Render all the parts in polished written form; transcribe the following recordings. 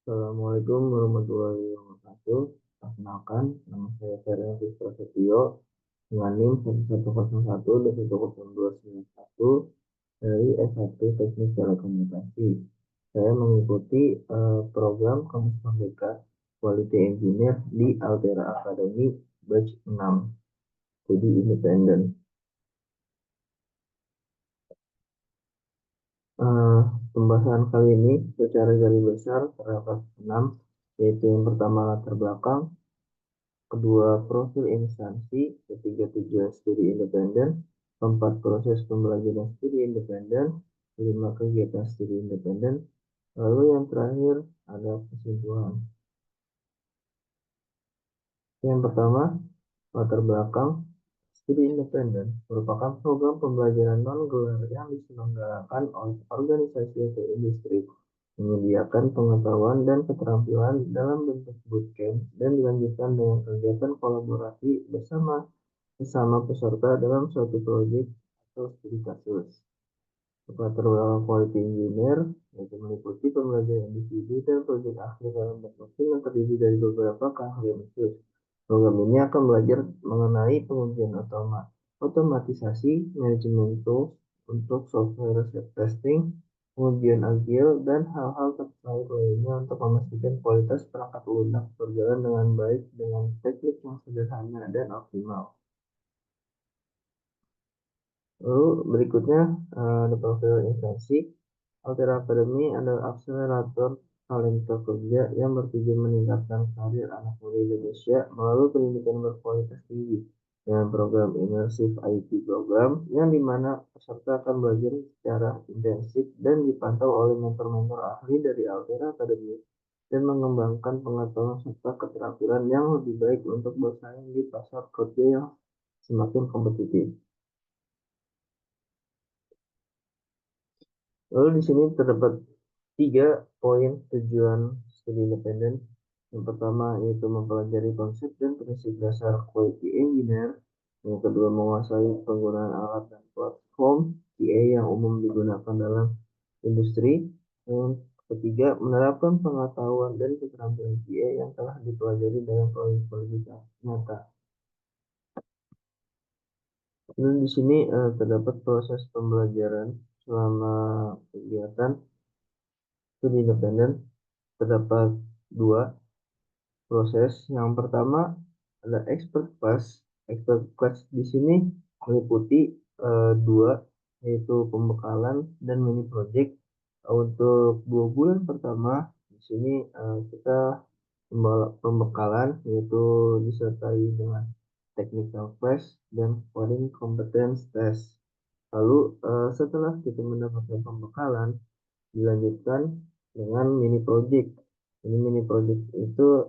Assalamualaikum warahmatullahi wabarakatuh. Perkenalkan, nama saya Ferencis Prasetyo dengan NIM 1101 dari S1 Teknik Telekomunikasi. Saya mengikuti program Kampus Merdeka Quality Engineer di Altera Academy Batch 6, jadi independen. Eh, Pembahasan kali ini secara garis besar terdapat 6, yaitu yang pertama latar belakang, kedua profil instansi, ketiga tujuan studi independen, keempat proses pembelajaran studi independen, kelima kegiatan studi independen, lalu yang terakhir ada kesimpulan. Yang pertama, latar belakang. Studi independen merupakan program pembelajaran non-gelar yang diselenggarakan oleh organisasi atau industri, menyediakan pengetahuan dan keterampilan dalam bentuk bootcamp dan dilanjutkan dengan kegiatan kolaborasi bersama sesama peserta dalam suatu proyek atau studi kasus. Latar belakang quality engineer yaitu meliputi pembelajaran individu dan proyek akhir dalam bentuk tim yang terdiri dari beberapa keahlian khusus. Program ini akan belajar mengenai pengujian otomatisasi, manajemen tools untuk software testing, pengujian agile, dan hal-hal terkait lainnya untuk memastikan kualitas perangkat lunak berjalan dengan baik dengan teknik yang sederhana dan optimal. Lalu berikutnya ada profil instansi. Altera Academy adalah akselerator talenta kerja yang bertujuan meningkatkan karir anak muda Indonesia melalui pendidikan berkualitas tinggi dengan program Immersive IT Program yang dimana peserta akan belajar secara intensif dan dipantau oleh mentor-mentor ahli dari Altera Academy dan mengembangkan pengetahuan serta keterampilan yang lebih baik untuk bersaing di pasar kerja yang semakin kompetitif. Lalu di sini terdapat 3 poin tujuan studi independen. Yang pertama yaitu mempelajari konsep dan prinsip dasar quality engineer. Yang kedua menguasai penggunaan alat dan platform QA yang umum digunakan dalam industri. Yang ketiga menerapkan pengetahuan dan keterampilan QA yang telah dipelajari dalam proyek-proyek nyata. Dan di sini terdapat proses pembelajaran selama kegiatan studi independen. Terdapat 2 proses. Yang pertama ada expert class. Expert class di sini meliputi 2, yaitu pembekalan dan mini project. Untuk 2 bulan pertama di sini kita pembekalan yaitu disertai dengan technical class dan coding competence test. Lalu setelah kita mendapatkan pembekalan dilanjutkan dengan mini project. Ini mini project itu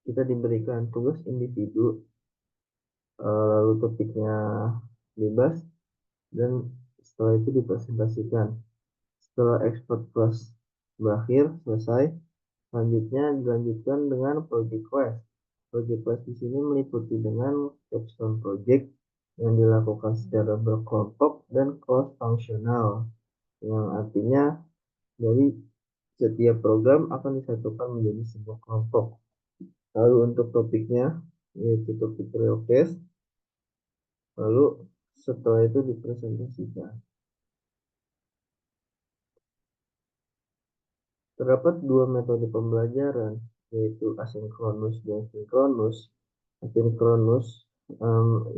kita diberikan tugas individu, lalu topiknya bebas, dan setelah itu dipresentasikan. Setelah expert class berakhir, selesai, selanjutnya dilanjutkan dengan project class. Project class di sini meliputi dengan capstone project yang dilakukan secara berkelompok dan cross functional, yang artinya dari setiap program akan disatukan menjadi sebuah kelompok. Lalu untuk topiknya yaitu topik real case. Lalu setelah itu dipresentasikan. Terdapat 2 metode pembelajaran yaitu asinkronus dan sinkronus. Asinkronus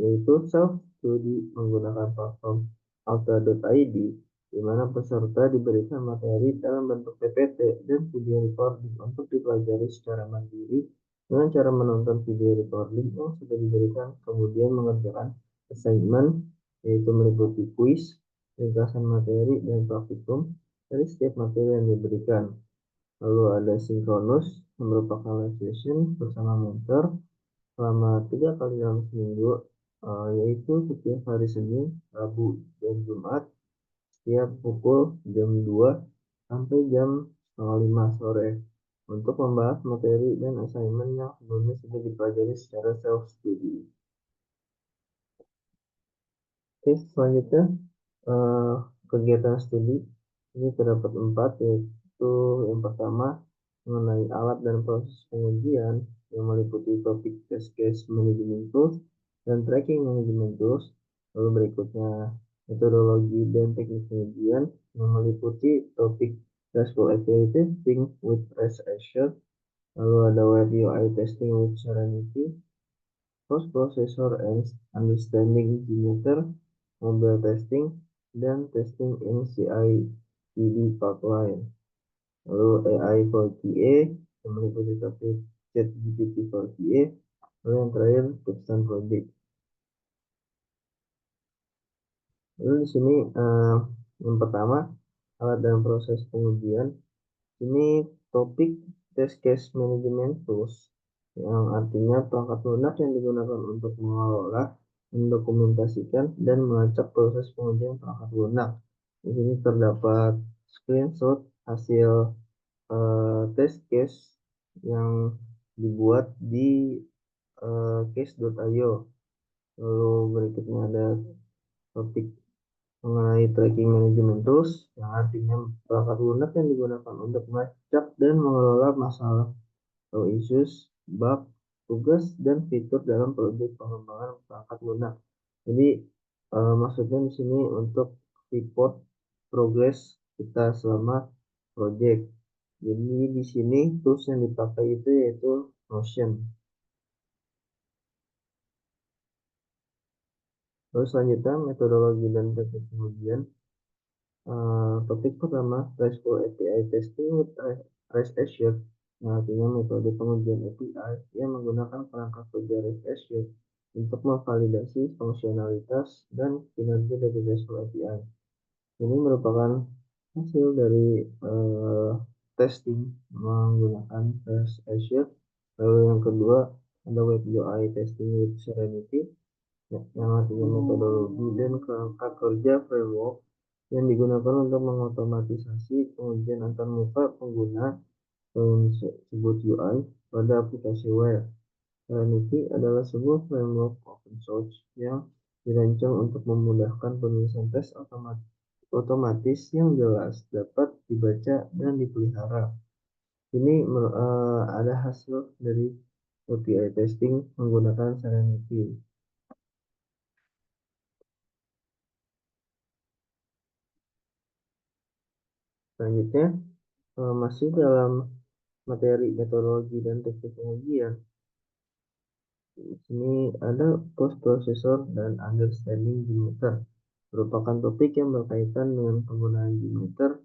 yaitu self study menggunakan platform alta.id di mana peserta diberikan materi dalam bentuk PPT dan video recording untuk dipelajari secara mandiri dengan cara menonton video recording yang sudah diberikan, kemudian mengerjakan assignment yaitu meliputi kuis, ringkasan materi, dan praktikum dari setiap materi yang diberikan. Lalu ada sinkronus yang merupakan live session bersama mentor selama 3 kali dalam seminggu, yaitu setiap hari Senin, Rabu, dan Jumat setiap pukul jam 2 sampai jam 4:30 sore untuk membahas materi dan assignment yang sebelumnya sudah dipelajari secara self-study. Oke, selanjutnya kegiatan studi ini terdapat 4, yaitu yaitu yang pertama mengenai alat dan proses pengujian yang meliputi topik test case management tools dan tracking management tools. Lalu berikutnya metodologi dan teknik pengujian yang meliputi topik RESTful API testing with REST Assured. Lalu ada web UI testing with Serenity, post processor and understanding Gmeter, mobile testing, dan testing in CI/CD pipeline. Lalu AI for QA yang meliputi topik ChatGPT for QA. Lalu yang terakhir tips and project. Lalu di sini yang pertama alat dan proses pengujian. Ini topik test case management tools yang artinya perangkat lunak yang digunakan untuk mengelola, mendokumentasikan, dan melacak proses pengujian perangkat lunak. Di sini terdapat screenshot hasil test case yang dibuat di case.io. Lalu berikutnya ada topik mengenai tracking management tools yang artinya perangkat lunak yang digunakan untuk melacak dan mengelola masalah atau issues, bug, tugas, dan fitur dalam proyek pengembangan perangkat lunak. Jadi maksudnya di sini untuk report progress kita selama project. Jadi di sini tools yang dipakai itu yaitu Notion. Terus selanjutnya metodologi dan teknik pengujian. Topik pertama RESTful API testing with REST Assured, yang artinya metode pengujian API yang menggunakan perangkat kerja REST Assured untuk memvalidasi fungsionalitas dan kinerja dari RESTful API. Ini merupakan hasil dari testing menggunakan REST Assured. Lalu yang kedua ada web UI testing with Serenity, yang artinya metodologi dan kerangka kerja framework yang digunakan untuk mengotomatisasi pengujian antarmuka pengguna tersebut UI pada aplikasi web. Serenity adalah sebuah framework open source yang dirancang untuk memudahkan penulisan tes otomatis yang jelas, dapat dibaca dan dipelihara. Ini ada hasil dari API testing menggunakan Serenity. Selanjutnya, masih dalam materi metodologi dan teknik pengujian. Di sini ada post processor dan understanding Gmeter, merupakan topik yang berkaitan dengan penggunaan Gmeter,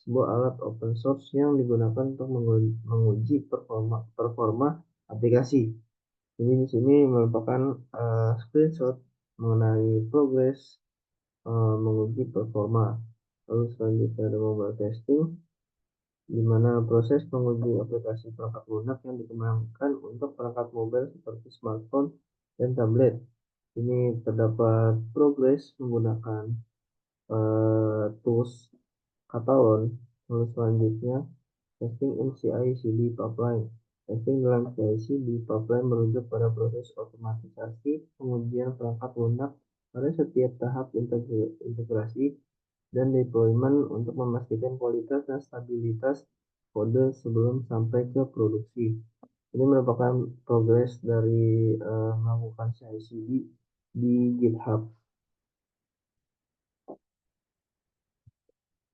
sebuah alat open source yang digunakan untuk menguji performa aplikasi. Jadi di sini merupakan screenshot mengenai progress menguji performa. Lalu selanjutnya ada mobile testing, di mana proses penguji aplikasi perangkat lunak yang dikembangkan untuk perangkat mobile seperti smartphone dan tablet. Ini terdapat progres menggunakan tools Catalan. Lalu selanjutnya testing in CI/CD pipeline. Testing dalam CI/CD pipeline merujuk pada proses otomatisasi pengujian perangkat lunak pada setiap tahap integrasi dan deployment untuk memastikan kualitas dan stabilitas kode sebelum sampai ke produksi. Ini merupakan progres dari melakukan CI/CD di GitHub.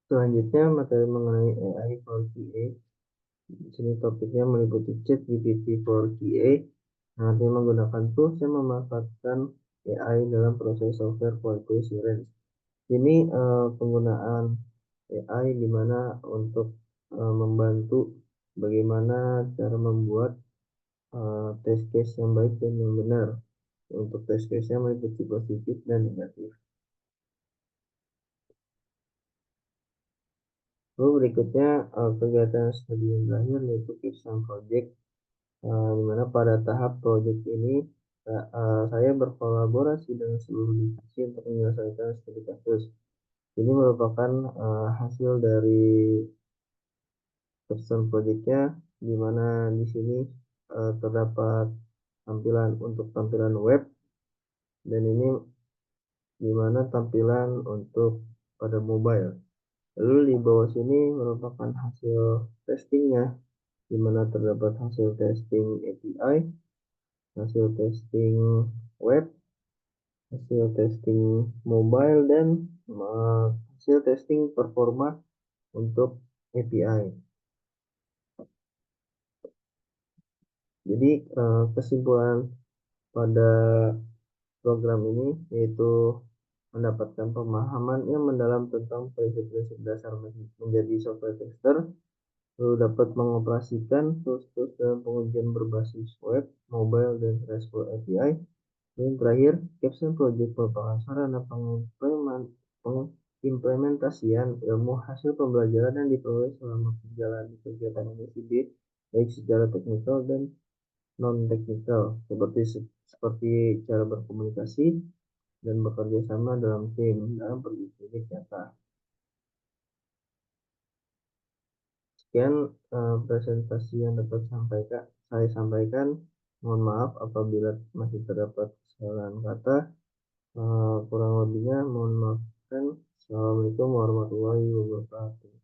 Selanjutnya materi mengenai AI for QA. Di sini topiknya meliputi ChatGPT for QA, yang artinya menggunakan tools yang memanfaatkan AI dalam proses software quality assurance. Ini penggunaan AI di mana untuk membantu bagaimana cara membuat test case yang baik dan yang benar. Untuk test case-nya meliputi positif dan negatif. Lalu berikutnya kegiatan studi yang terakhir yaitu Kipsan Project, di mana pada tahap project ini saya berkolaborasi dengan seluruh divisi untuk menyelesaikan studi kasus. Ini merupakan hasil dari Kipsan Project-nya, di mana di sini terdapat tampilan untuk tampilan web, dan ini di mana tampilan untuk pada mobile. Lalu di bawah sini merupakan hasil testingnya, di mana terdapat hasil testing API, hasil testing web, hasil testing mobile, dan hasil testing performa untuk API. Jadi kesimpulan pada program ini yaitu mendapatkan pemahaman yang mendalam tentang prinsip-prinsip dasar menjadi software tester, lalu dapat mengoperasikan tools-tools dalam pengujian berbasis web, mobile, dan RESTful API. Dan terakhir, Capstone Project merupakan sarana pengimplementasian ilmu hasil pembelajaran yang diperoleh selama menjalani kegiatan MSID, baik secara teknikal dan non-teknikal, seperti cara berkomunikasi dan bekerja sama dalam tim dalam proyek nyata. Sekian presentasi yang dapat saya sampaikan. Mohon maaf apabila masih terdapat kesalahan kata. Kurang lebihnya mohon maaf. Assalamualaikum warahmatullahi wabarakatuh.